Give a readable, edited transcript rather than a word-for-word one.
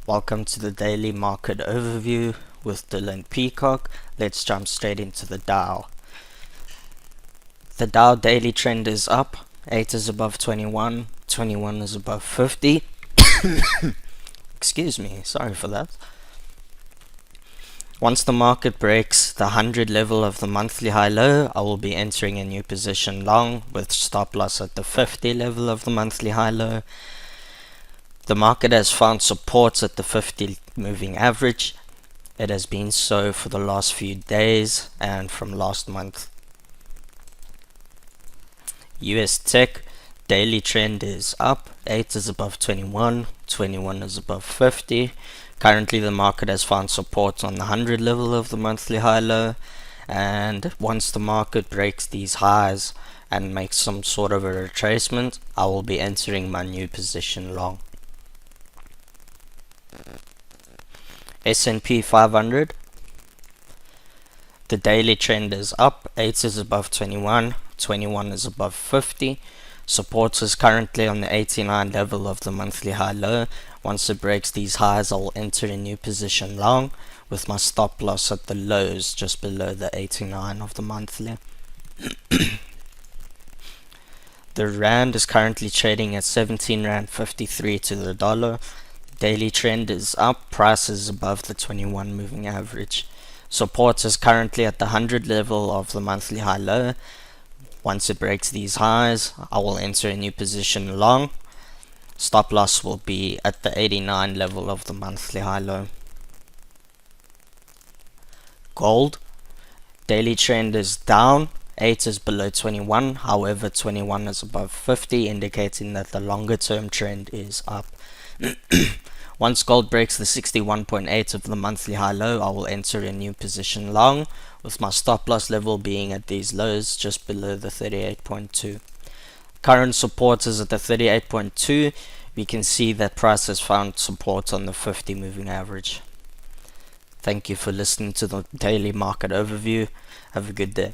Welcome to the daily market overview with Dylan Peacock. Let's jump straight into the Dow. The Dow daily trend is up. 8 is above 21, 21 is above 50. Excuse me, sorry for that. Once the market breaks the 100 level of the monthly high low, I will be entering a new position long with stop loss at the 50 level of the monthly high low. The market has found supports at the 50 moving average. It has been so for the last few days and from last month. US Tech daily trend is up. 8 is above 21, 21 is above 50. Currently the market has found support on the 100 level of the monthly high low, and once the market breaks these highs and makes some sort of a retracement, I will be entering my new position long. S&P 500. The daily trend is up. 8 is above 21, 21 is above 50. Support is currently on the 89 level of the monthly high low. Once it breaks these highs, I will enter a new position long with my stop loss at the lows just below the 89 of the monthly. The Rand is currently trading at 17 Rand 53 to the dollar. Daily trend is up. Price is above the 21 moving average. Support is currently at the 100 level of the monthly high low. Once it breaks these highs, I will enter a new position long. Stop loss will be at the 89 level of the monthly high low. Gold. Daily trend is down. 8 is below 21, however 21 is above 50, indicating that the longer term trend is up. Once gold breaks the 61.8 of the monthly high low, I will enter a new position long, with my stop loss level being at these lows just below the 38.2. Current support is at the 38.2. We can see that price has found support on the 50 moving average. Thank you for listening to the daily market overview. Have a good day.